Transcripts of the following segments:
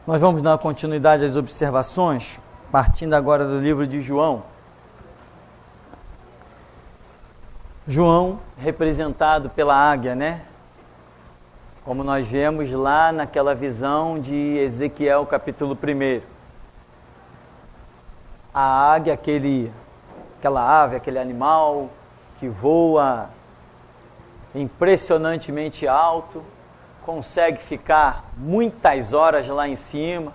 Nós vamos dar continuidade às observações, partindo agora do livro de João. João, representado pela águia, né? Como nós vemos lá naquela visão de Ezequiel, capítulo 1. A águia, aquela ave, aquele animal que voa impressionantemente alto, consegue ficar muitas horas lá em cima,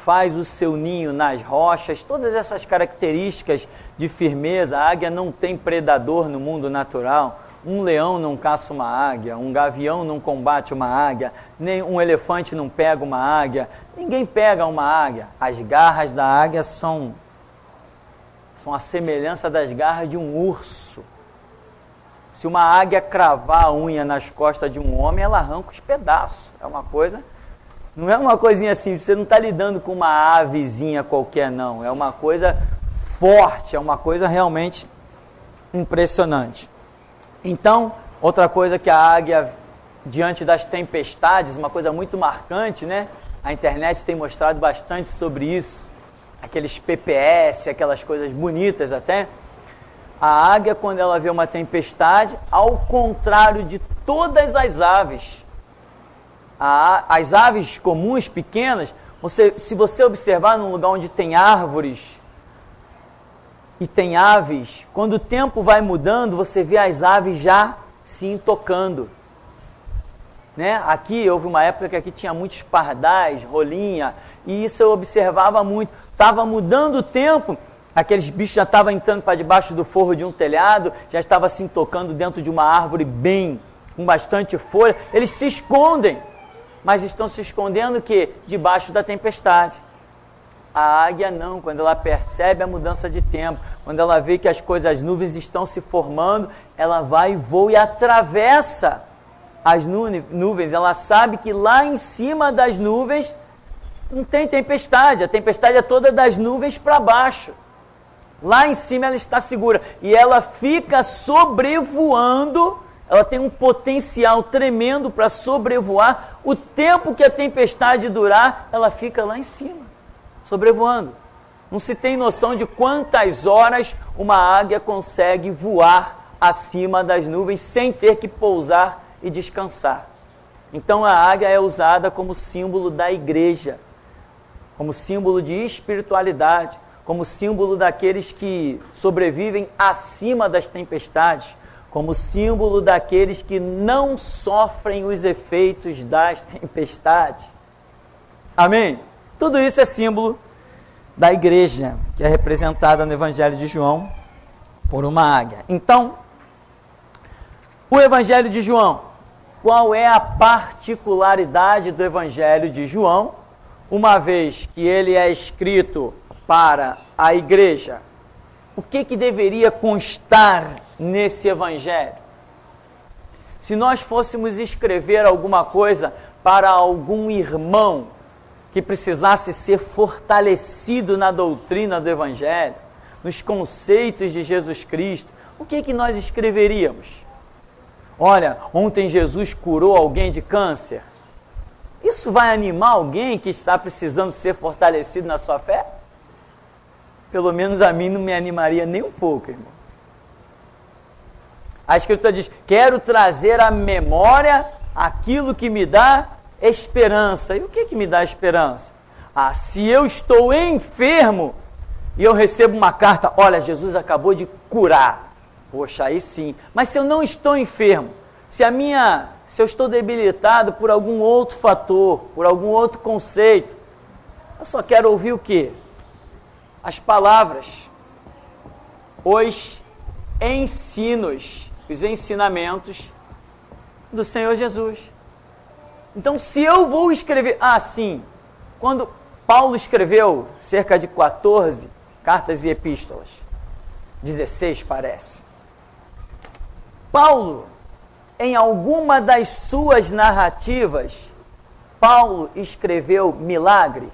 faz o seu ninho nas rochas, todas essas características de firmeza. A águia não tem predador no mundo natural. Um leão não caça uma águia, um gavião não combate uma águia, nem um elefante não pega uma águia, ninguém pega uma águia. As garras da águia são a semelhança das garras de um urso. Se uma águia cravar a unha nas costas de um homem, ela arranca os pedaços. É uma coisa, não é uma coisinha assim, você não está lidando com uma avezinha qualquer, não. É uma coisa forte, é uma coisa realmente impressionante. Então, outra coisa que a águia, diante das tempestades, uma coisa muito marcante, né? A internet tem mostrado bastante sobre isso. Aqueles PPS, aquelas coisas bonitas até. A águia, quando ela vê uma tempestade, ao contrário de todas as aves, as aves comuns, pequenas, se você observar num lugar onde tem árvores e tem aves, quando o tempo vai mudando, você vê as aves já se intocando. Né? Aqui, houve uma época que aqui tinha muitos pardais, rolinha, e isso eu observava muito. Estava mudando o tempo, aqueles bichos já estavam entrando para debaixo do forro de um telhado, já estavam se intocando dentro de uma árvore com bastante folha. Eles se escondem, mas estão se escondendo o quê? Debaixo da tempestade. A águia não, quando ela percebe a mudança de tempo, quando ela vê que as nuvens estão se formando, ela vai e voa e atravessa as nuvens. Ela sabe que lá em cima das nuvens não tem tempestade, a tempestade é toda das nuvens para baixo. Lá em cima ela está segura e ela fica sobrevoando, ela tem um potencial tremendo para sobrevoar. O tempo que a tempestade durar, ela fica lá em cima, sobrevoando. Não se tem noção de quantas horas uma águia consegue voar acima das nuvens sem ter que pousar e descansar. Então a águia é usada como símbolo da igreja, como símbolo de espiritualidade, como símbolo daqueles que sobrevivem acima das tempestades, como símbolo daqueles que não sofrem os efeitos das tempestades. Amém? Tudo isso é símbolo da igreja, que é representada no Evangelho de João por uma águia. Então, o Evangelho de João, qual é a particularidade do Evangelho de João, uma vez que ele é escrito para a igreja? O que deveria constar nesse evangelho? Se nós fôssemos escrever alguma coisa para algum irmão que precisasse ser fortalecido na doutrina do evangelho, nos conceitos de Jesus Cristo, o que nós escreveríamos? Olha, ontem Jesus curou alguém de câncer. Isso vai animar alguém que está precisando ser fortalecido na sua fé? Pelo menos a mim não me animaria nem um pouco, irmão. A Escritura diz, quero trazer à memória aquilo que me dá esperança. E o que me dá esperança? Se eu estou enfermo e eu recebo uma carta, olha, Jesus acabou de curar. Poxa, aí sim. Mas se eu não estou enfermo, se eu estou debilitado por algum outro fator, por algum outro conceito, eu só quero ouvir o quê? As palavras, os ensinos, os ensinamentos do Senhor Jesus. Então, se eu vou escrever, sim, quando Paulo escreveu cerca de 14 cartas e epístolas, 16 parece, Paulo, em alguma das suas narrativas, Paulo escreveu milagre?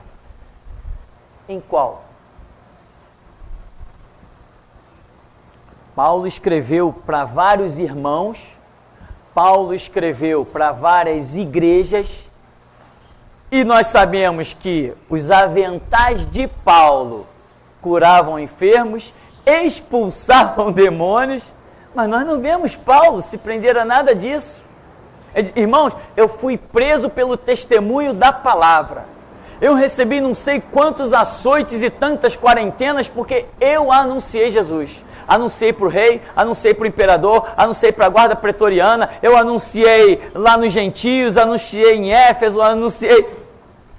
Em qual? Paulo escreveu para vários irmãos, Paulo escreveu para várias igrejas, E nós sabemos que os aventais de Paulo curavam enfermos, expulsavam demônios, mas nós não vemos Paulo se prender a nada disso. Irmãos, eu fui preso pelo testemunho da palavra. Eu recebi não sei quantos açoites e tantas quarentenas porque eu anunciei Jesus. Anunciei para o rei, anunciei para o imperador, anunciei para a guarda pretoriana, eu anunciei lá nos gentios, anunciei em Éfeso, anunciei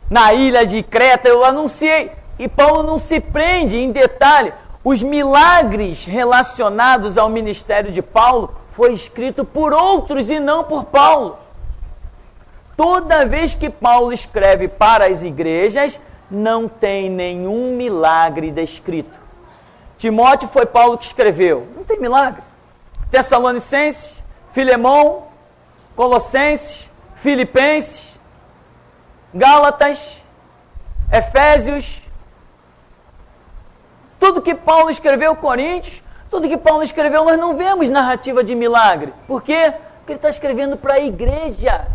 na ilha de Creta, eu anunciei. E Paulo não se prende em detalhe. Os milagres relacionados ao ministério de Paulo foi escrito por outros e não por Paulo. Toda vez que Paulo escreve para as igrejas, não tem nenhum milagre descrito. Timóteo foi Paulo que escreveu, não tem milagre. Tessalonicenses, Filemão, Colossenses, Filipenses, Gálatas, Efésios, tudo que Paulo escreveu, Coríntios, tudo que Paulo escreveu, nós não vemos narrativa de milagre. Por quê? Porque ele está escrevendo para a igreja.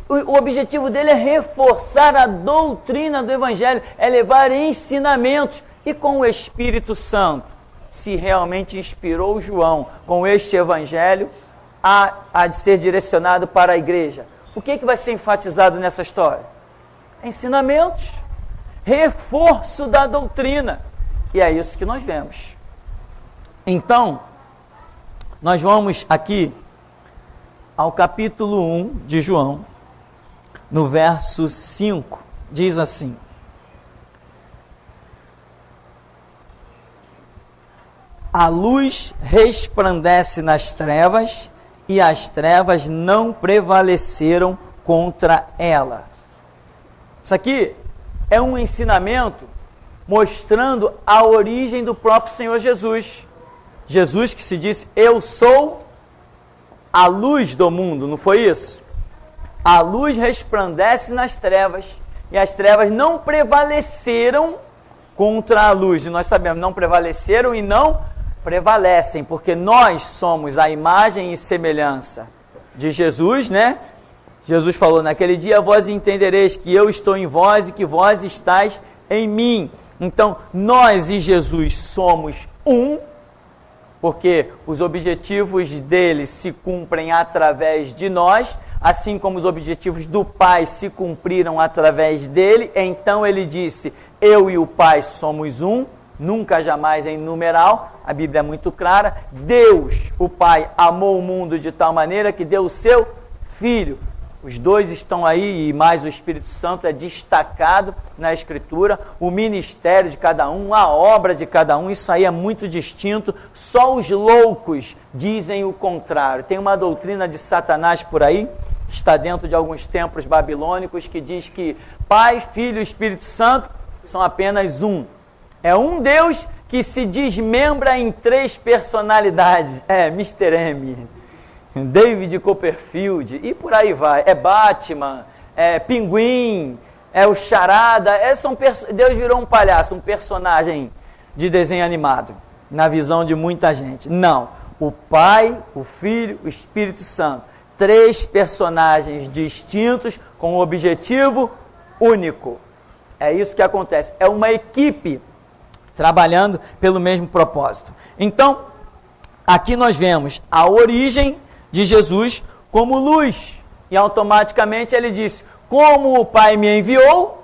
O objetivo dele é reforçar a doutrina do Evangelho, é levar ensinamentos. E com o Espírito Santo, se realmente inspirou João com este Evangelho, há de ser direcionado para a igreja. O que vai ser enfatizado nessa história? Ensinamentos, reforço da doutrina. E é isso que nós vemos. Então, nós vamos aqui ao capítulo 1 de João, no verso 5, diz assim: a luz resplandece nas trevas, e as trevas não prevaleceram contra ela. Isso aqui é um ensinamento mostrando a origem do próprio Senhor Jesus. Jesus que se disse, eu sou a luz do mundo, não foi isso? A luz resplandece nas trevas, e as trevas não prevaleceram contra a luz. E nós sabemos, não prevaleceram e não prevalecem, porque nós somos a imagem e semelhança de Jesus, né? Jesus falou, naquele dia vós entendereis que eu estou em vós e que vós estáis em mim. Então, nós e Jesus somos um, porque os objetivos dele se cumprem através de nós, assim como os objetivos do Pai se cumpriram através dele. Então ele disse, eu e o Pai somos um, nunca jamais em numeral, a Bíblia é muito clara. Deus, o Pai, amou o mundo de tal maneira que deu o seu Filho. Os dois estão aí, e mais o Espírito Santo é destacado na Escritura, o ministério de cada um, a obra de cada um, isso aí é muito distinto, só os loucos dizem o contrário. Tem uma doutrina de Satanás por aí, que está dentro de alguns templos babilônicos, que diz que Pai, Filho e Espírito Santo são apenas um. É um Deus que se desmembra em três personalidades. É Mr. M, David Copperfield, e por aí vai. É Batman, é Pinguim, é o Charada. Deus virou um palhaço, um personagem de desenho animado, na visão de muita gente. Não, o Pai, o Filho, o Espírito Santo. Três personagens distintos com um objetivo único. É isso que acontece. É uma equipe trabalhando pelo mesmo propósito. Então, aqui nós vemos a origem de Jesus como luz. E automaticamente ele disse, como o Pai me enviou,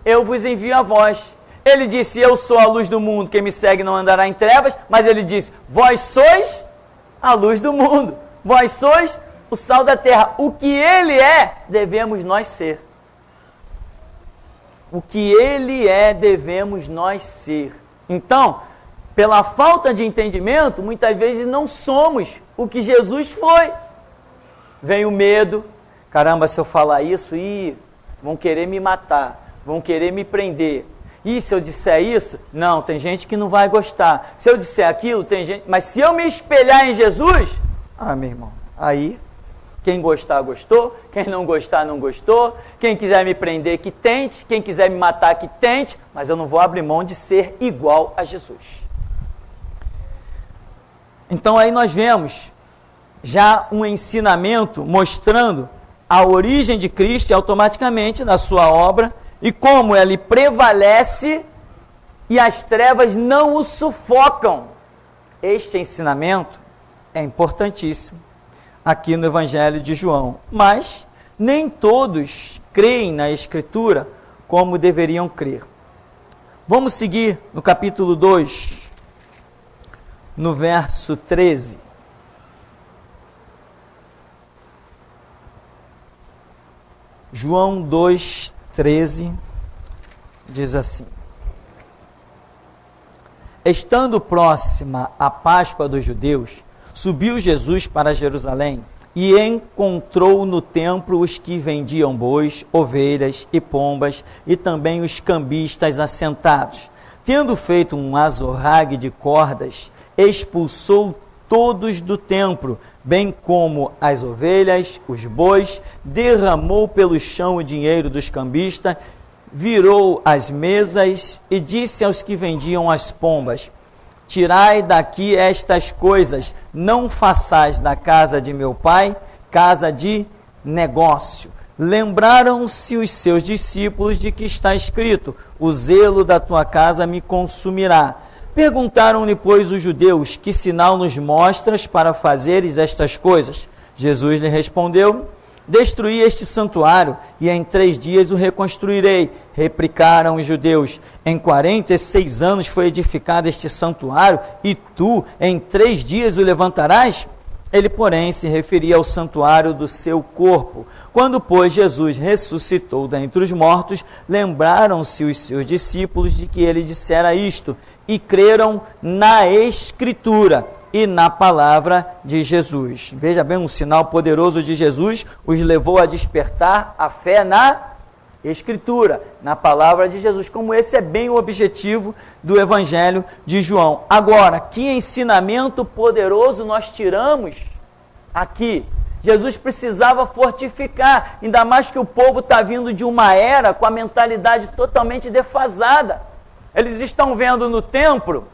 eu vos envio a vós. Ele disse, eu sou a luz do mundo, quem me segue não andará em trevas, mas ele disse, vós sois a luz do mundo, vós sois o sal da terra. O que ele é, devemos nós ser. O que ele é, devemos nós ser. Então, pela falta de entendimento, muitas vezes não somos o que Jesus foi. Vem o medo, caramba, se eu falar isso, vão querer me matar, vão querer me prender. E se eu disser isso, não, tem gente que não vai gostar. Se eu disser aquilo, tem gente... Mas se eu me espelhar em Jesus, meu irmão, aí, quem gostar, gostou, quem não gostar, não gostou, quem quiser me prender, que tente, quem quiser me matar, que tente, mas eu não vou abrir mão de ser igual a Jesus. Então aí nós vemos já um ensinamento mostrando a origem de Cristo e automaticamente na sua obra, e como ele prevalece e as trevas não o sufocam. Este ensinamento é importantíssimo aqui no Evangelho de João, mas nem todos creem na Escritura como deveriam crer. Vamos seguir no capítulo 2, no verso 13. João 2,13 diz assim: Estando próxima a Páscoa dos judeus, subiu Jesus para Jerusalém e encontrou no templo os que vendiam bois, ovelhas e pombas e também os cambistas assentados. Tendo feito um azorrague de cordas, expulsou todos do templo, bem como as ovelhas, os bois, derramou pelo chão o dinheiro dos cambistas, virou as mesas e disse aos que vendiam as pombas: Tirai daqui estas coisas, não façais da casa de meu pai casa de negócio. Lembraram-se os seus discípulos de que está escrito: o zelo da tua casa me consumirá. Perguntaram-lhe, pois, os judeus: que sinal nos mostras para fazeres estas coisas? Jesus lhe respondeu: Destruí este santuário, e em 3 dias o reconstruirei. Replicaram os judeus: Em 46 anos foi edificado este santuário, e tu em 3 dias o levantarás? Ele, porém, se referia ao santuário do seu corpo. Quando, pois, Jesus ressuscitou dentre os mortos, lembraram-se os seus discípulos de que ele dissera isto, e creram na Escritura e na palavra de Jesus. Veja bem, um sinal poderoso de Jesus os levou a despertar a fé na Escritura, na palavra de Jesus. Como esse é bem o objetivo do Evangelho de João. Agora, que ensinamento poderoso nós tiramos aqui? Jesus precisava fortificar, ainda mais que o povo está vindo de uma era com a mentalidade totalmente defasada. Eles estão vendo no templo,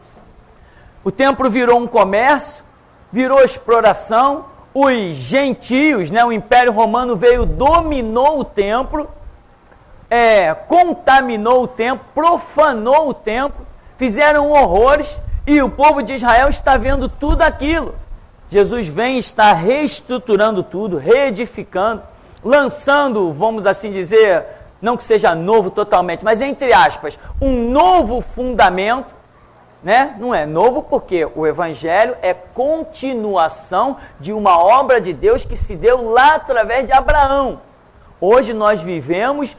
o templo virou um comércio, virou exploração, os gentios, o Império Romano veio, dominou o templo, contaminou o templo, profanou o templo, fizeram horrores, e o povo de Israel está vendo tudo aquilo. Jesus vem e está reestruturando tudo, reedificando, lançando, vamos assim dizer, não que seja novo totalmente, mas entre aspas, um novo fundamento, Não é novo porque o Evangelho é continuação de uma obra de Deus que se deu lá através de Abraão. Hoje nós vivemos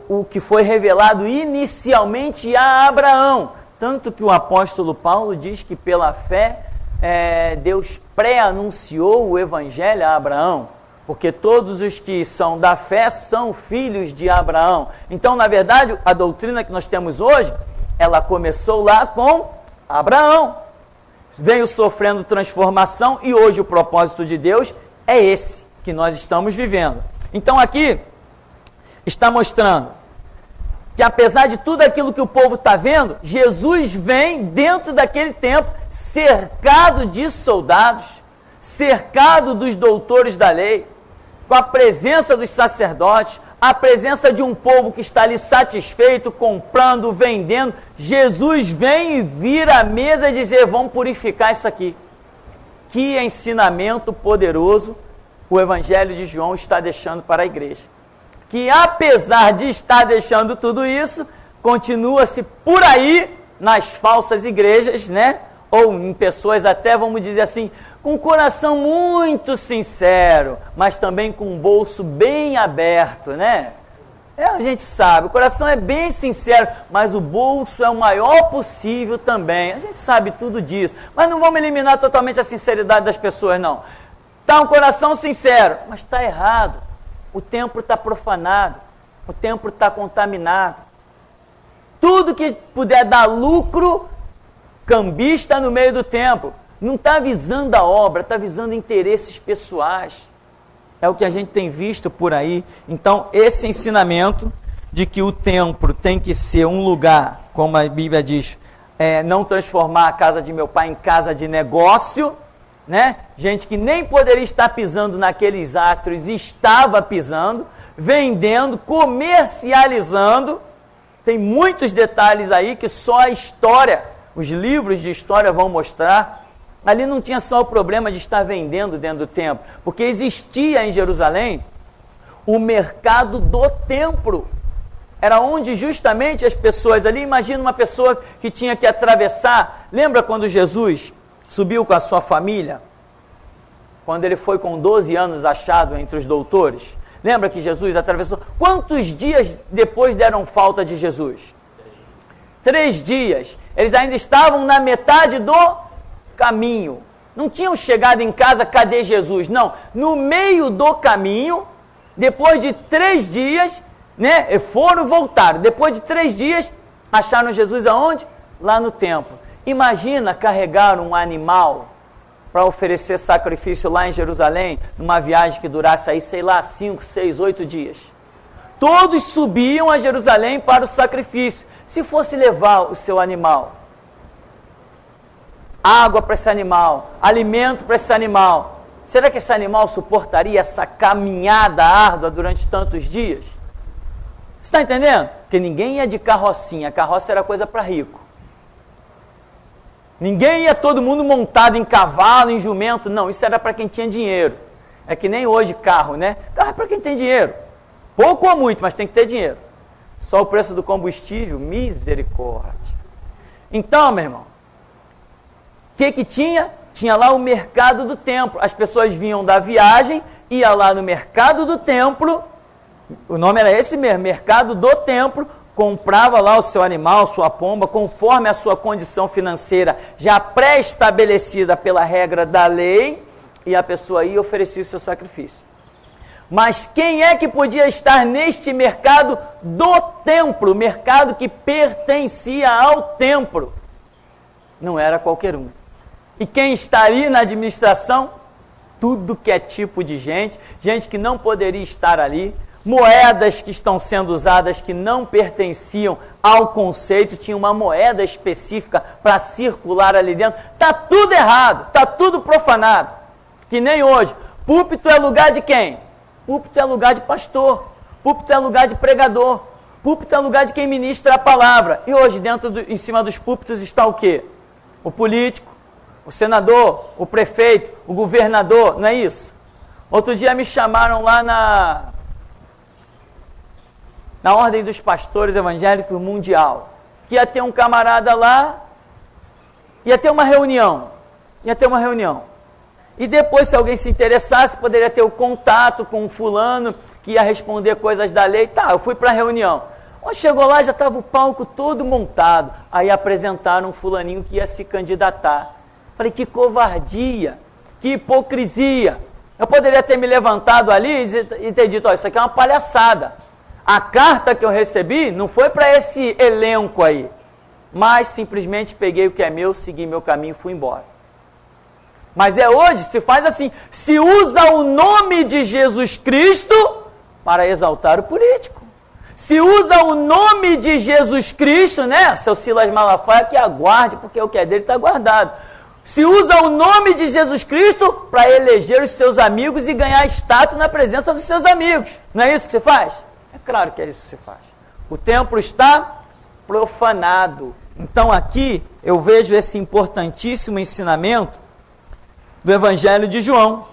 o que foi revelado inicialmente a Abraão, tanto que o apóstolo Paulo diz que pela fé Deus pré-anunciou o Evangelho a Abraão, porque todos os que são da fé são filhos de Abraão. Então, na verdade, a doutrina que nós temos hoje, ela começou lá com Abraão, veio sofrendo transformação e hoje o propósito de Deus é esse que nós estamos vivendo. Então aqui está mostrando que apesar de tudo aquilo que o povo está vendo, Jesus vem dentro daquele tempo cercado de soldados, cercado dos doutores da lei, com a presença dos sacerdotes, a presença de um povo que está ali satisfeito, comprando, vendendo. Jesus vem e vira a mesa e diz: vamos purificar isso aqui. Que ensinamento poderoso o Evangelho de João está deixando para a igreja. Que apesar de estar deixando tudo isso, continua-se por aí nas falsas igrejas, ou em pessoas até, vamos dizer assim, com um coração muito sincero, mas também com um bolso bem aberto, A gente sabe, o coração é bem sincero, mas o bolso é o maior possível também. A gente sabe tudo disso, mas não vamos eliminar totalmente a sinceridade das pessoas, não. Está um coração sincero, mas está errado. O templo está profanado, o templo está contaminado. Tudo que puder dar lucro, cambista no meio do templo. Não está visando a obra, está visando interesses pessoais. É o que a gente tem visto por aí. Então, esse ensinamento de que o templo tem que ser um lugar, como a Bíblia diz, não transformar a casa de meu pai em casa de negócio, né? Gente que nem poderia estar pisando naqueles átrios, estava pisando, vendendo, comercializando. Tem muitos detalhes aí que só a história, os livros de história vão mostrar. Ali não tinha só o problema de estar vendendo dentro do templo, porque existia em Jerusalém o mercado do templo. Era onde justamente as pessoas ali, imagina uma pessoa que tinha que atravessar. Lembra quando Jesus subiu com a sua família? Quando ele foi com 12 anos achado entre os doutores? Lembra que Jesus atravessou? Quantos dias depois deram falta de Jesus? 3 dias. Eles ainda estavam na metade do caminho. Não tinham chegado em casa, cadê Jesus? Não. No meio do caminho, depois de 3 dias, né? Foram e voltaram. Depois de 3 dias, acharam Jesus aonde? Lá no templo. Imagina carregar um animal para oferecer sacrifício lá em Jerusalém, numa viagem que durasse aí, sei lá, 5, 6, 8 dias. Todos subiam a Jerusalém para o sacrifício. Se fosse levar o seu animal, água para esse animal, alimento para esse animal, será que esse animal suportaria essa caminhada árdua durante tantos dias? Você está entendendo? Porque ninguém ia de carrocinha, a carroça era coisa para rico. Ninguém ia todo mundo montado em cavalo, em jumento, não, isso era para quem tinha dinheiro. É que nem hoje carro, né? Carro é para quem tem dinheiro. Pouco ou muito, mas tem que ter dinheiro. Só o preço do combustível, misericórdia. Então, meu irmão, o que tinha? Tinha lá o mercado do templo. As pessoas vinham da viagem, ia lá no mercado do templo, o nome era esse mesmo, mercado do templo, comprava lá o seu animal, sua pomba, conforme a sua condição financeira já pré-estabelecida pela regra da lei, e a pessoa ia oferecer o seu sacrifício. Mas quem é que podia estar neste mercado do templo, mercado que pertencia ao templo? Não era qualquer um. E quem está ali na administração? Tudo que é tipo de gente, gente que não poderia estar ali, moedas que estão sendo usadas que não pertenciam ao conceito, tinha uma moeda específica para circular ali dentro. Está tudo errado, está tudo profanado. Que nem hoje. Púlpito é lugar de quem? Púlpito é lugar de pastor. Púlpito é lugar de pregador. Púlpito é lugar de quem ministra a palavra. E hoje, em cima dos púlpitos está o quê? O político, o senador, o prefeito, o governador, não é isso? Outro dia me chamaram lá na Ordem dos Pastores Evangélicos Mundial, que ia ter um camarada lá, ia ter uma reunião, e depois, se alguém se interessasse, poderia ter o contato com um fulano, que ia responder coisas da lei. Tá, eu fui para a reunião. Quando chegou lá, já estava o palco todo montado, aí apresentaram um fulaninho que ia se candidatar. Falei, que covardia, que hipocrisia. Eu poderia ter me levantado ali e ter dito, ó, isso aqui é uma palhaçada. A carta que eu recebi não foi para esse elenco aí, mas simplesmente peguei o que é meu, segui meu caminho e fui embora. Mas hoje, se faz assim, se usa o nome de Jesus Cristo para exaltar o político. Se usa o nome de Jesus Cristo, né? Seu Silas Malafaia que aguarde, porque o que é dele está guardado. Se usa o nome de Jesus Cristo para eleger os seus amigos e ganhar status na presença dos seus amigos. Não é isso que você faz? É claro que é isso que você faz. O templo está profanado. Então aqui eu vejo esse importantíssimo ensinamento do Evangelho de João.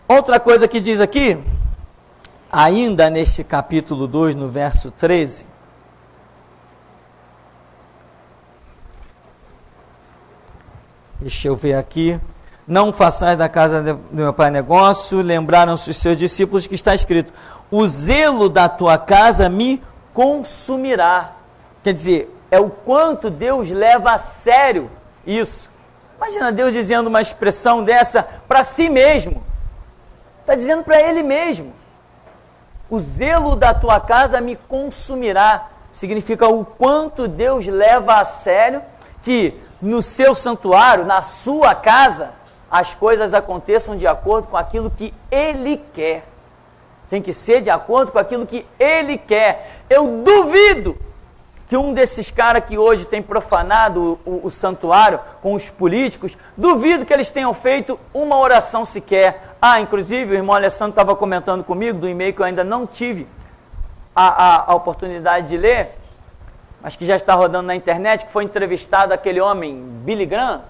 Outra coisa que diz aqui, ainda neste capítulo 2, no verso 13, deixa eu ver aqui, não façais da casa do meu pai negócio, lembraram-se os seus discípulos que está escrito, o zelo da tua casa me consumirá. Quer dizer, é o quanto Deus leva a sério isso. Imagina Deus dizendo uma expressão dessa para si mesmo. Está dizendo para Ele mesmo. O zelo da tua casa me consumirá. Significa o quanto Deus leva a sério que no seu santuário, na sua casa, as coisas aconteçam de acordo com aquilo que Ele quer. Tem que ser de acordo com aquilo que Ele quer. Eu duvido que um desses caras que hoje tem profanado o santuário com os políticos, duvido que eles tenham feito uma oração sequer. Inclusive o irmão Alessandro estava comentando comigo do e-mail que eu ainda não tive a oportunidade de ler, mas que já está rodando na internet, que foi entrevistado aquele homem, Billy Graham.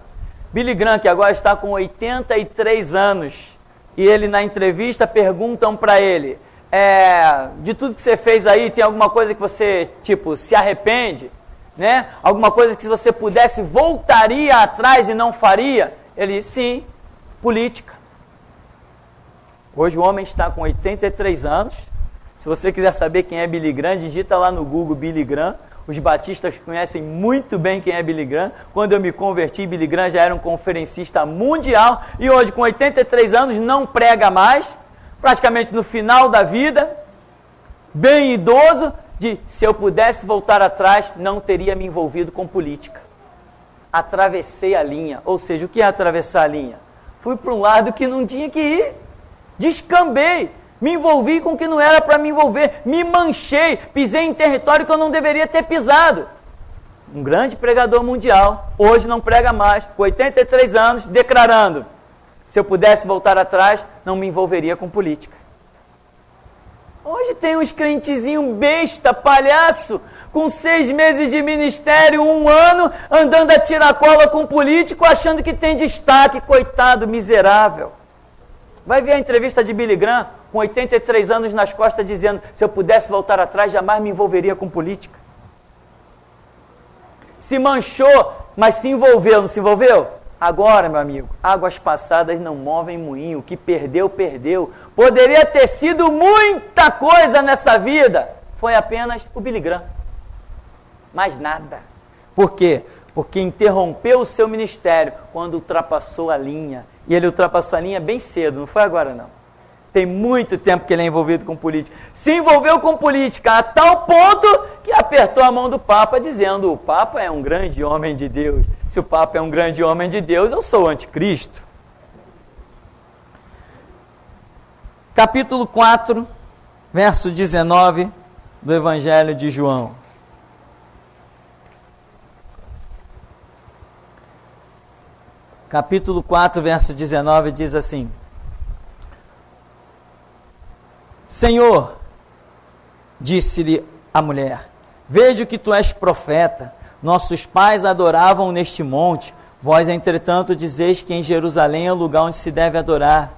Billy Graham, que agora está com 83 anos, e ele na entrevista perguntam para ele, de tudo que você fez aí, tem alguma coisa que você, se arrepende? Né? Alguma coisa que se você pudesse, voltaria atrás e não faria? Ele disse, sim, política. Hoje o homem está com 83 anos. Se você quiser saber quem é Billy Graham, digita lá no Google Billy Graham. Os batistas conhecem muito bem quem é Billy Graham. Quando eu me converti, Billy Graham já era um conferencista mundial. E hoje, com 83 anos, não prega mais. Praticamente no final da vida, bem idoso, se eu pudesse voltar atrás, não teria me envolvido com política. Atravessei a linha. Ou seja, o que é atravessar a linha? Fui para um lado que não tinha que ir. Descambei. Me envolvi com o que não era para me envolver. Me manchei. Pisei em território que eu não deveria ter pisado. Um grande pregador mundial. Hoje não prega mais. Com 83 anos, declarando: se eu pudesse voltar atrás, não me envolveria com política. Hoje tem uns crentezinhos besta, palhaço, com 6 meses de ministério, 1 ano, andando a tiracola com político, achando que tem destaque, coitado, miserável. Vai ver a entrevista de Billy Graham, com 83 anos nas costas, dizendo: se eu pudesse voltar atrás, jamais me envolveria com política. Se manchou, mas se envolveu, não se envolveu? Agora, meu amigo, águas passadas não movem moinho. O que perdeu, perdeu. Poderia ter sido muita coisa nessa vida. Foi apenas o Billy Graham. Mais nada. Por quê? Porque interrompeu o seu ministério quando ultrapassou a linha. E ele ultrapassou a linha bem cedo, não foi agora não. Tem muito tempo que ele é envolvido com política. Se envolveu com política a tal ponto que apertou a mão do Papa, dizendo: o Papa é um grande homem de Deus. Se o Papa é um grande homem de Deus, eu sou o anticristo. Capítulo 4, verso 19 do Evangelho de João. Capítulo 4, verso 19 diz assim: Senhor, disse-lhe a mulher, vejo que tu és profeta. Nossos pais adoravam neste monte, vós, entretanto, dizeis que em Jerusalém é o lugar onde se deve adorar.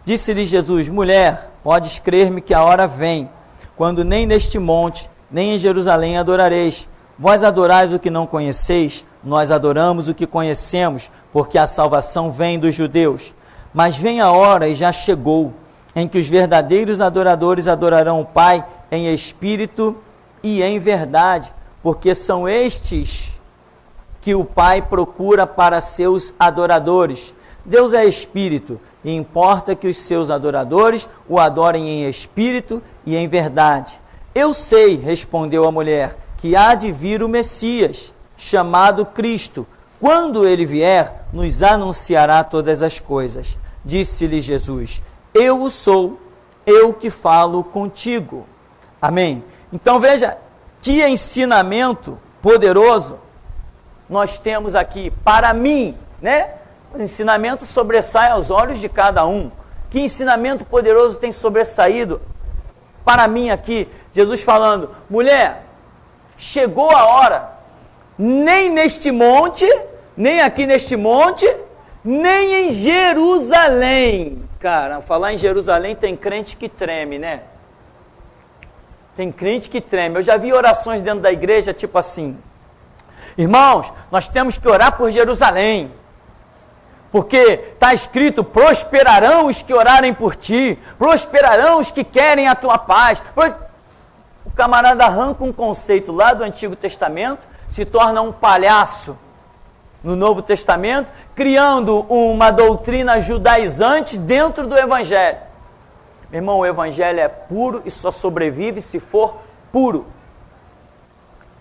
Disse-lhe Jesus: mulher, podes crer-me que a hora vem, quando nem neste monte, nem em Jerusalém adorareis. Vós adorais o que não conheceis, nós adoramos o que conhecemos, porque a salvação vem dos judeus. Mas vem a hora, e já chegou, em que os verdadeiros adoradores adorarão o Pai em espírito e em verdade, porque são estes que o Pai procura para seus adoradores. Deus é espírito, e importa que os seus adoradores o adorem em espírito e em verdade. Eu sei, respondeu a mulher, que há de vir o Messias, chamado Cristo. Quando ele vier, nos anunciará todas as coisas. Disse-lhe Jesus: eu o sou, eu que falo contigo. Amém? Então veja, que ensinamento poderoso nós temos aqui para mim, né? O ensinamento sobressai aos olhos de cada um. Que ensinamento poderoso tem sobressaído para mim aqui? Jesus falando: mulher, chegou a hora, nem neste monte, nem aqui neste monte, nem em Jerusalém. Cara, falar em Jerusalém tem crente que treme, né? Tem crente que treme. Eu já vi orações dentro da igreja tipo assim: irmãos, nós temos que orar por Jerusalém, porque está escrito: prosperarão os que orarem por ti, prosperarão os que querem a tua paz. O camarada arranca um conceito lá do Antigo Testamento, se torna um palhaço no Novo Testamento, criando uma doutrina judaizante dentro do Evangelho. Meu irmão, o Evangelho é puro e só sobrevive se for puro.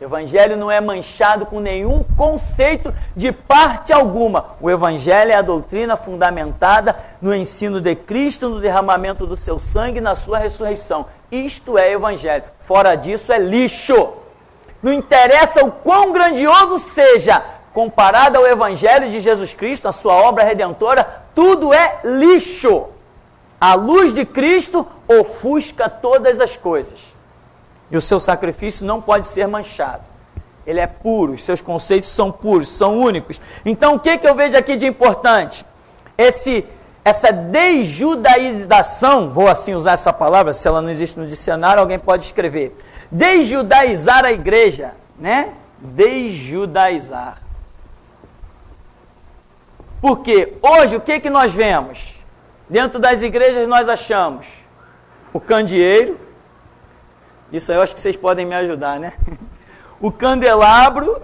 O Evangelho não é manchado com nenhum conceito de parte alguma. O Evangelho é a doutrina fundamentada no ensino de Cristo, no derramamento do seu sangue e na sua ressurreição. Isto é Evangelho. Fora disso é lixo. Não interessa o quão grandioso seja, comparado ao Evangelho de Jesus Cristo, a sua obra redentora, tudo é lixo. A luz de Cristo ofusca todas as coisas. E o seu sacrifício não pode ser manchado. Ele é puro, os seus conceitos são puros, são únicos. Então, o que eu vejo aqui de importante? Essa desjudaização, vou assim usar essa palavra, se ela não existe no dicionário, alguém pode escrever. Desjudaizar a igreja, né? Desjudaizar. Porque hoje o que nós vemos? Dentro das igrejas nós achamos o candeeiro, isso aí eu acho que vocês podem me ajudar, né? O candelabro, o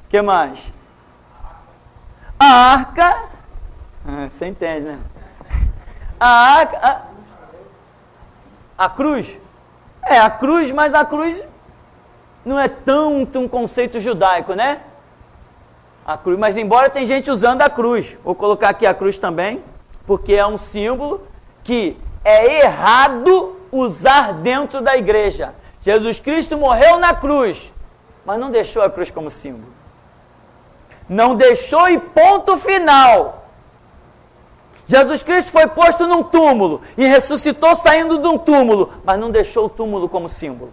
que mais? A arca, você entende, né? A arca, a cruz. A cruz, mas a cruz não é tanto um conceito judaico, né? A cruz, mas embora tem gente usando a cruz, vou colocar aqui a cruz também, porque é um símbolo que é errado usar dentro da igreja. Jesus Cristo morreu na cruz, mas não deixou a cruz como símbolo. Não deixou e ponto final. Jesus Cristo foi posto num túmulo e ressuscitou saindo de um túmulo, mas não deixou o túmulo como símbolo.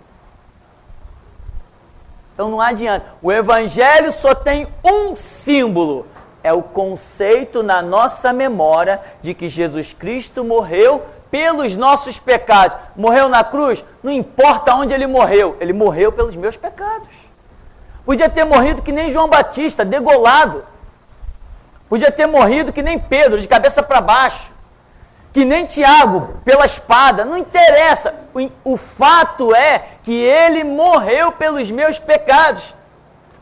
Então não adianta. O Evangelho só tem um símbolo. É o conceito na nossa memória de que Jesus Cristo morreu pelos nossos pecados. Morreu na cruz? Não importa onde ele morreu pelos meus pecados. Podia ter morrido que nem João Batista, degolado. Podia ter morrido que nem Pedro, de cabeça para baixo. Que nem Tiago, pela espada. Não interessa. O fato é que ele morreu pelos meus pecados.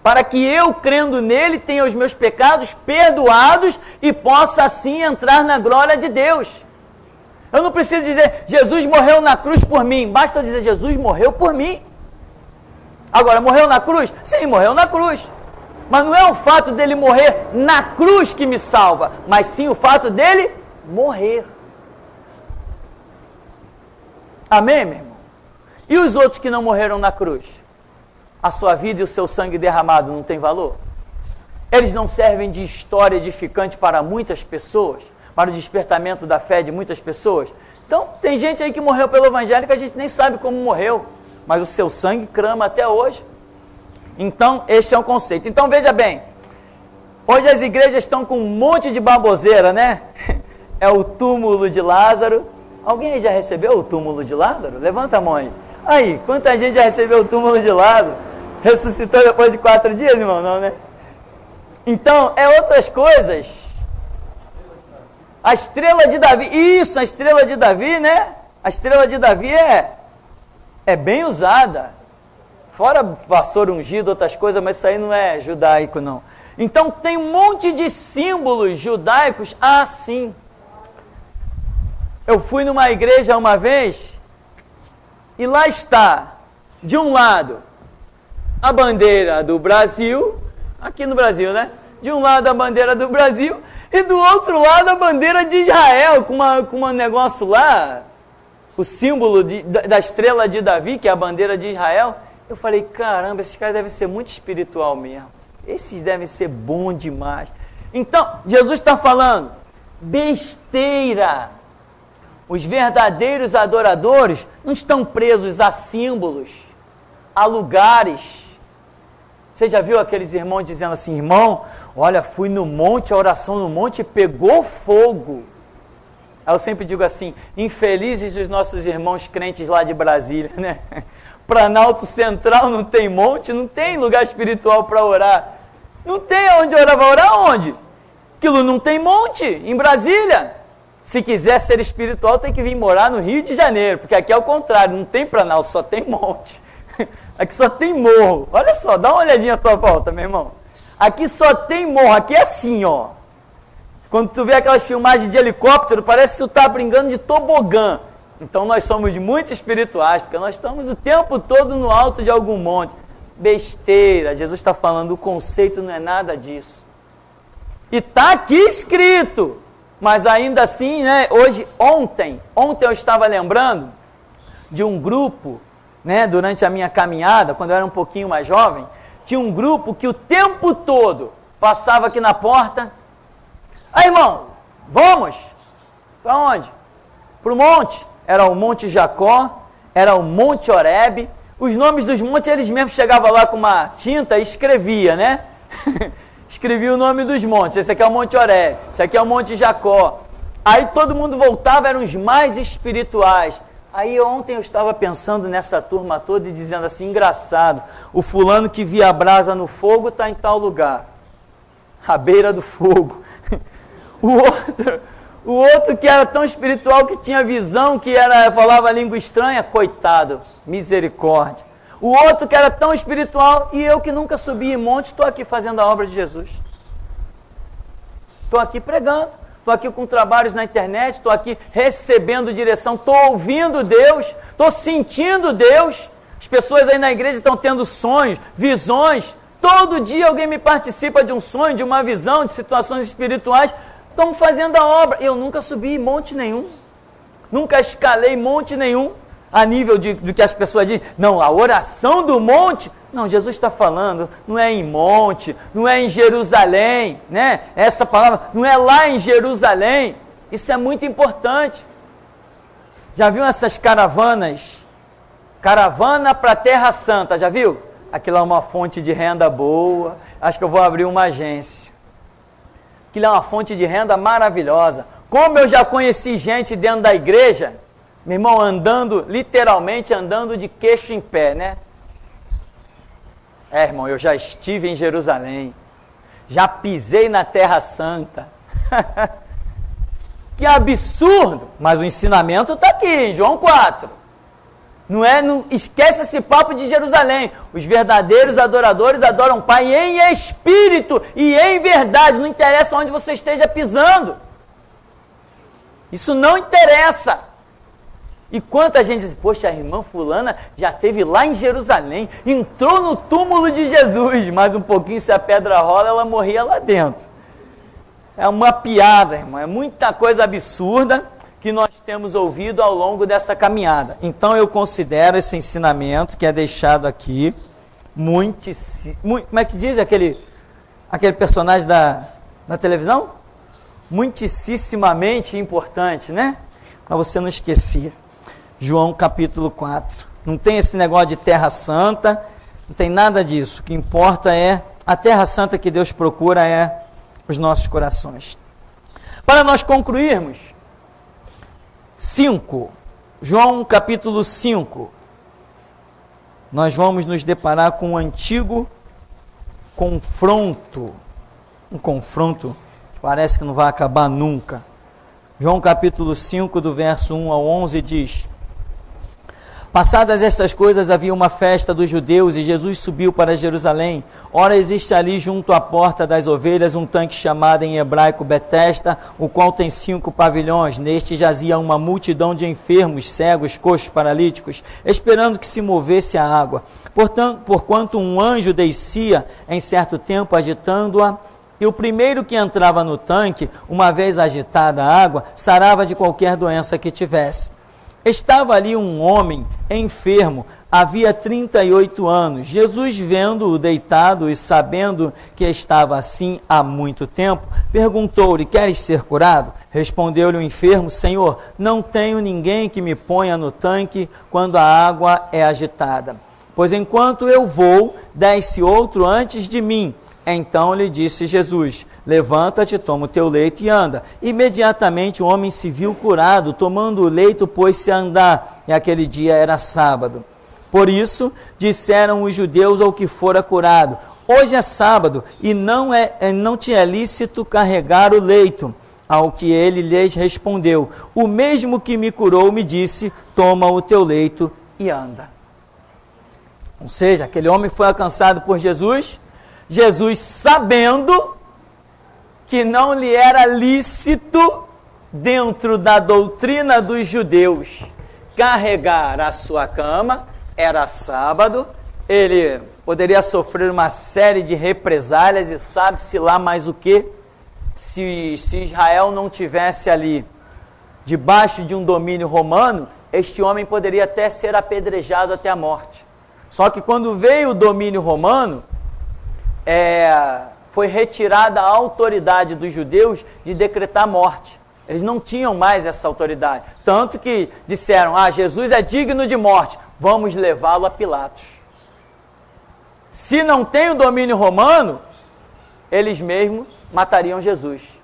Para que eu, crendo nele, tenha os meus pecados perdoados e possa assim entrar na glória de Deus. Eu não preciso dizer, Jesus morreu na cruz por mim. Basta eu dizer, Jesus morreu por mim. Agora, morreu na cruz? Sim, morreu na cruz. Mas não é o fato dele morrer na cruz que me salva, mas sim o fato dele morrer. Amém, meu irmão? E os outros que não morreram na cruz? A sua vida e o seu sangue derramado não tem valor? Eles não servem de história edificante para muitas pessoas? Para o despertamento da fé de muitas pessoas? Então, tem gente aí que morreu pelo Evangelho que a gente nem sabe como morreu, mas o seu sangue clama até hoje. Então, este é um conceito. Então, veja bem, hoje as igrejas estão com um monte de baboseira, né? É o túmulo de Lázaro. Alguém aí já recebeu o túmulo de Lázaro? Levanta a mão aí. Aí, quanta gente já recebeu o túmulo de Lázaro? Ressuscitou depois de 4 dias, irmão? Não, né? Então, é outras coisas. A estrela de Davi, isso, a estrela de Davi, né? A estrela de Davi é bem usada. Fora vassoura ungida, outras coisas, mas isso aí não é judaico, não. Então, tem um monte de símbolos judaicos assim. Eu fui numa igreja uma vez, e lá está, de um lado, a bandeira do Brasil, aqui no Brasil, né? De um lado a bandeira do Brasil, e do outro lado a bandeira de Israel, com um negócio lá, o símbolo da estrela de Davi, que é a bandeira de Israel. Eu falei, caramba, esses caras devem ser muito espiritual mesmo. Esses devem ser bons demais. Então, Jesus está falando, besteira. Os verdadeiros adoradores não estão presos a símbolos, a lugares. Você já viu aqueles irmãos dizendo assim, irmão, olha, fui no monte, a oração no monte pegou fogo. Aí eu sempre digo assim, infelizes os nossos irmãos crentes lá de Brasília, né? Planalto Central não tem monte, não tem lugar espiritual para orar. Não tem onde orar, vai orar onde? Aquilo não tem monte, em Brasília. Se quiser ser espiritual, tem que vir morar no Rio de Janeiro, porque aqui é o contrário, não tem Planalto, só tem monte. Aqui só tem morro. Olha só, dá uma olhadinha à tua volta, meu irmão. Aqui só tem morro, aqui é assim, ó. Quando tu vê aquelas filmagens de helicóptero, parece que tu está brincando de tobogã. Então nós somos muito espirituais, porque nós estamos o tempo todo no alto de algum monte. Besteira, Jesus está falando, o conceito não é nada disso. E está aqui escrito, mas ainda assim, né, ontem eu estava lembrando de um grupo né, durante a minha caminhada, quando eu era um pouquinho mais jovem, tinha um grupo que o tempo todo passava aqui na porta. Aí, irmão, vamos? Para onde? Para o monte. Era o Monte Jacó, era o Monte Horebe. Os nomes dos montes, eles mesmos chegavam lá com uma tinta e escrevia, né? Escrevia o nome dos montes. Esse aqui é o Monte Horebe, esse aqui é o Monte Jacó. Aí todo mundo voltava, eram os mais espirituais. Aí ontem eu estava pensando nessa turma toda e dizendo assim, engraçado, o fulano que via a brasa no fogo está em tal lugar, à beira do fogo. O outro que era tão espiritual que tinha visão, que falava língua estranha, coitado, misericórdia. O outro que era tão espiritual e eu que nunca subi em monte, estou aqui fazendo a obra de Jesus. Estou aqui pregando. Estou aqui com trabalhos na internet, estou aqui recebendo direção, estou ouvindo Deus, estou sentindo Deus. As pessoas aí na igreja estão tendo sonhos, visões. Todo dia alguém me participa de um sonho, de uma visão, de situações espirituais. Estão fazendo a obra. Eu nunca subi em monte nenhum, nunca escalei monte nenhum, a nível do que as pessoas dizem. Não, a oração do monte... Não, Jesus está falando, não é em monte, não é em Jerusalém, né? Essa palavra não é lá em Jerusalém. Isso é muito importante. Já viu essas caravanas? Caravana para a Terra Santa, já viu? Aquilo é uma fonte de renda boa. Acho que eu vou abrir uma agência. Aquilo é uma fonte de renda maravilhosa. Como eu já conheci gente dentro da igreja, meu irmão, andando, literalmente andando de queixo em pé, né? Irmão, eu já estive em Jerusalém, já pisei na Terra Santa. Que absurdo! Mas o ensinamento está aqui, em João 4. Não esquece esse papo de Jerusalém. Os verdadeiros adoradores adoram o Pai em espírito e em verdade. Não interessa onde você esteja pisando. Isso não interessa. E quanta gente diz, poxa, a irmã fulana já esteve lá em Jerusalém, entrou no túmulo de Jesus, mas um pouquinho se a pedra rola, ela morria lá dentro. É uma piada, irmão, é muita coisa absurda que nós temos ouvido ao longo dessa caminhada. Então eu considero esse ensinamento que é deixado aqui, como é que diz aquele personagem da televisão? Muitíssimamente importante, né? Para você não esquecer. João capítulo 4. Não tem esse negócio de terra santa, não tem nada disso. O que importa é, a terra santa que Deus procura é os nossos corações. Para nós concluirmos, 5, João capítulo 5, nós vamos nos deparar com um antigo confronto, um confronto que parece que não vai acabar nunca. João capítulo 5, do verso 1 ao 11 diz: passadas estas coisas, havia uma festa dos judeus e Jesus subiu para Jerusalém. Ora, existe ali junto à porta das ovelhas um tanque chamado em hebraico Betesda, o qual tem 5 pavilhões. Neste jazia uma multidão de enfermos, cegos, coxos, paralíticos, esperando que se movesse a água. Porquanto um anjo descia em certo tempo agitando-a, e o primeiro que entrava no tanque, uma vez agitada a água, sarava de qualquer doença que tivesse. Estava ali um homem enfermo, havia 38 anos. Jesus, vendo-o deitado e sabendo que estava assim há muito tempo, perguntou-lhe: queres ser curado? Respondeu-lhe o enfermo: Senhor, não tenho ninguém que me ponha no tanque quando a água é agitada. Pois enquanto eu vou, desce outro antes de mim. Então lhe disse Jesus: levanta-te, toma o teu leito e anda. Imediatamente o homem se viu curado, tomando o leito, pôs-se a andar, e aquele dia era sábado. Por isso disseram os judeus ao que fora curado: hoje é sábado, e não te é lícito carregar o leito. Ao que ele lhes respondeu: o mesmo que me curou me disse: toma o teu leito e anda. Ou seja, aquele homem foi alcançado por Jesus. Jesus, sabendo que não lhe era lícito, dentro da doutrina dos judeus, carregar a sua cama, era sábado, ele poderia sofrer uma série de represálias e sabe-se lá mais o que, se Israel não tivesse ali, debaixo de um domínio romano, este homem poderia até ser apedrejado até a morte. Só que quando veio o domínio romano, foi retirada a autoridade dos judeus de decretar morte. Eles não tinham mais essa autoridade. Tanto que disseram, Jesus é digno de morte, vamos levá-lo a Pilatos. Se não tem o domínio romano, eles mesmos matariam Jesus.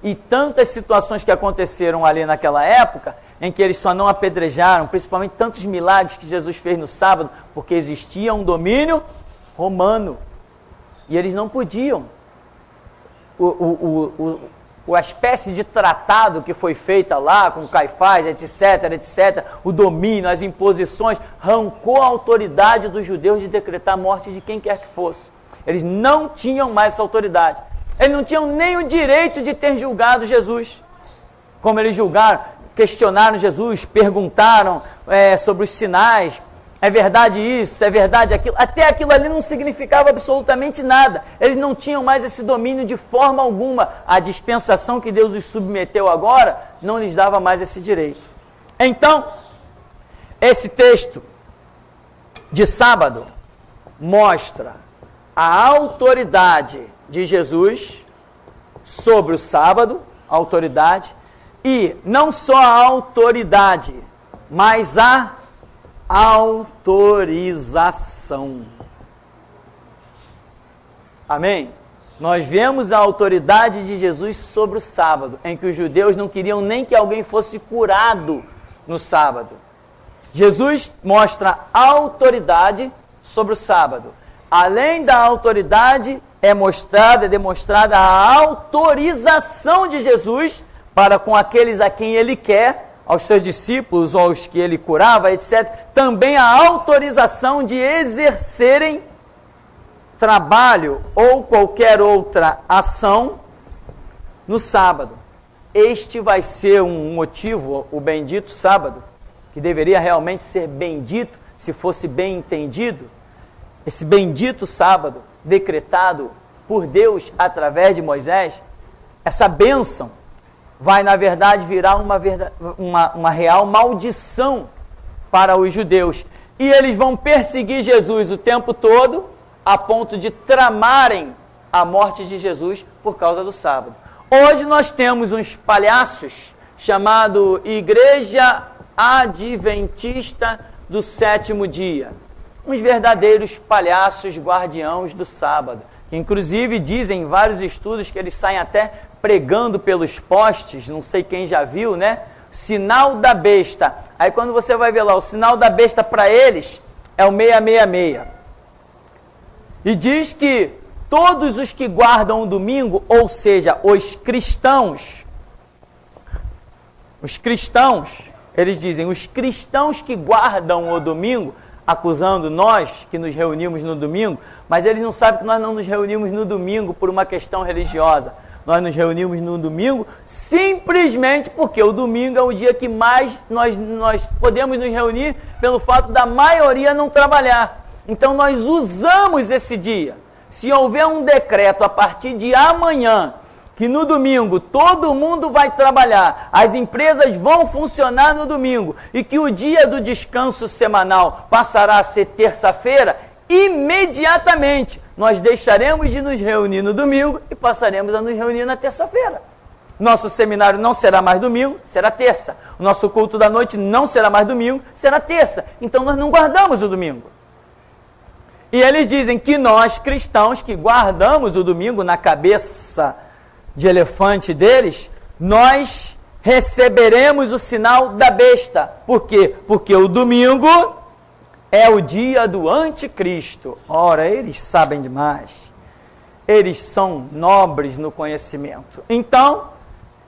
E tantas situações que aconteceram ali naquela época, em que eles só não apedrejaram, principalmente tantos milagres que Jesus fez no sábado, porque existia um domínio romano. E eles não podiam. A espécie de tratado que foi feita lá com Caifás, etc., o domínio, as imposições, arrancou a autoridade dos judeus de decretar a morte de quem quer que fosse. Eles não tinham mais essa autoridade. Eles não tinham nem o direito de ter julgado Jesus. Como eles julgaram, questionaram Jesus, perguntaram sobre os sinais. É verdade isso, é verdade aquilo. Até aquilo ali não significava absolutamente nada. Eles não tinham mais esse domínio de forma alguma. A dispensação que Deus os submeteu agora não lhes dava mais esse direito. Então, esse texto de sábado mostra a autoridade de Jesus sobre o sábado, a autoridade, e não só a autoridade, mas a autorização. Amém? Nós vemos a autoridade de Jesus sobre o sábado, em que os judeus não queriam nem que alguém fosse curado no sábado. Jesus mostra autoridade sobre o sábado. Além da autoridade, é demonstrada a autorização de Jesus para com aqueles a quem ele quer, aos seus discípulos, ou aos que ele curava, etc. Também a autorização de exercerem trabalho ou qualquer outra ação no sábado. Este vai ser um motivo, o bendito sábado, que deveria realmente ser bendito, se fosse bem entendido. Esse bendito sábado, decretado por Deus através de Moisés, essa bênção vai, na verdade, virar uma real maldição para os judeus. E eles vão perseguir Jesus o tempo todo, a ponto de tramarem a morte de Jesus por causa do sábado. Hoje nós temos uns palhaços chamado Igreja Adventista do Sétimo Dia. Uns verdadeiros palhaços guardiãos do sábado, que inclusive dizem em vários estudos que eles saem até pregando pelos postes, não sei quem já viu, né? Sinal da besta. Aí quando você vai ver lá, o sinal da besta para eles é o 666. E diz que todos os que guardam o domingo, ou seja, os cristãos, eles dizem, os cristãos que guardam o domingo, acusando nós que nos reunimos no domingo, mas eles não sabem que nós não nos reunimos no domingo por uma questão religiosa. Nós nos reunimos no domingo simplesmente porque o domingo é o dia que mais nós podemos nos reunir pelo fato da maioria não trabalhar. Então nós usamos esse dia. Se houver um decreto a partir de amanhã, que no domingo todo mundo vai trabalhar, as empresas vão funcionar no domingo e que o dia do descanso semanal passará a ser terça-feira, imediatamente nós deixaremos de nos reunir no domingo e passaremos a nos reunir na terça-feira. Nosso seminário não será mais domingo, será terça. O nosso culto da noite não será mais domingo, será terça. Então nós não guardamos o domingo. E eles dizem que nós, cristãos, que guardamos o domingo na cabeça de elefante deles, nós receberemos o sinal da besta. Por quê? Porque o domingo é o dia do anticristo. Ora, eles sabem demais. Eles são nobres no conhecimento. Então,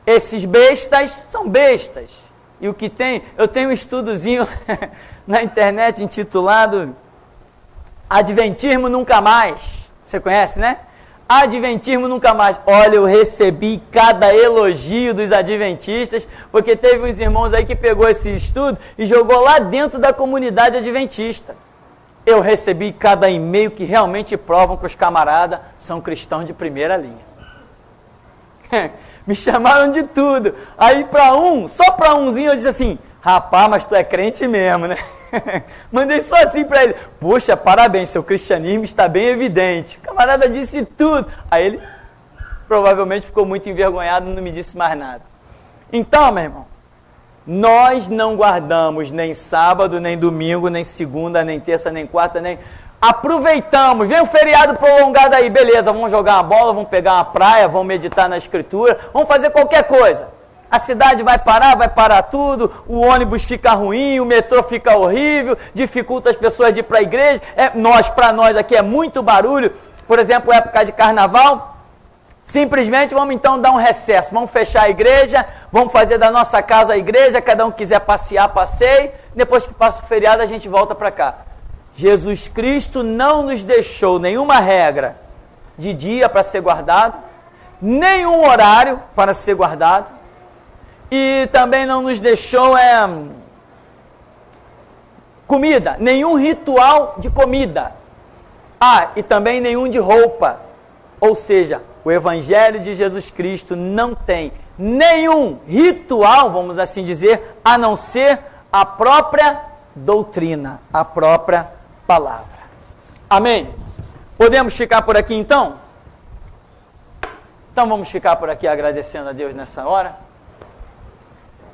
esses bestas são bestas. E o que tem, eu tenho um estudozinho na internet intitulado Adventismo Nunca Mais. Você conhece, né? Adventismo Nunca Mais. Olha, eu recebi cada elogio dos adventistas, porque teve uns irmãos aí que pegou esse estudo e jogou lá dentro da comunidade adventista. Eu recebi cada e-mail que realmente provam que os camaradas são cristãos de primeira linha. Me chamaram de tudo. Aí só para umzinho eu disse assim, Rapaz, mas tu é crente mesmo, né? Mandei só assim para ele. Poxa, parabéns, seu cristianismo está bem evidente. O camarada disse tudo. Aí ele provavelmente ficou muito envergonhado e não me disse mais nada. Então, meu irmão, nós não guardamos nem sábado, nem domingo, nem segunda, nem terça, nem quarta, nem... Aproveitamos, vem um feriado prolongado aí, beleza, vamos jogar uma bola, vamos pegar uma praia, vamos meditar na escritura, vamos fazer qualquer coisa. A cidade vai parar tudo, o ônibus fica ruim, o metrô fica horrível, dificulta as pessoas de ir para a igreja, para nós aqui é muito barulho, por exemplo, época de carnaval, simplesmente vamos então dar um recesso, vamos fechar a igreja, vamos fazer da nossa casa a igreja, cada um quiser passear, passeie, depois que passa o feriado a gente volta para cá. Jesus Cristo não nos deixou nenhuma regra de dia para ser guardado, nenhum horário para ser guardado, e também não nos deixou comida, nenhum ritual de comida. E também nenhum de roupa. Ou seja, o Evangelho de Jesus Cristo não tem nenhum ritual, vamos assim dizer, a não ser a própria doutrina, a própria palavra. Amém? Podemos ficar por aqui então? Então vamos ficar por aqui agradecendo a Deus nessa hora.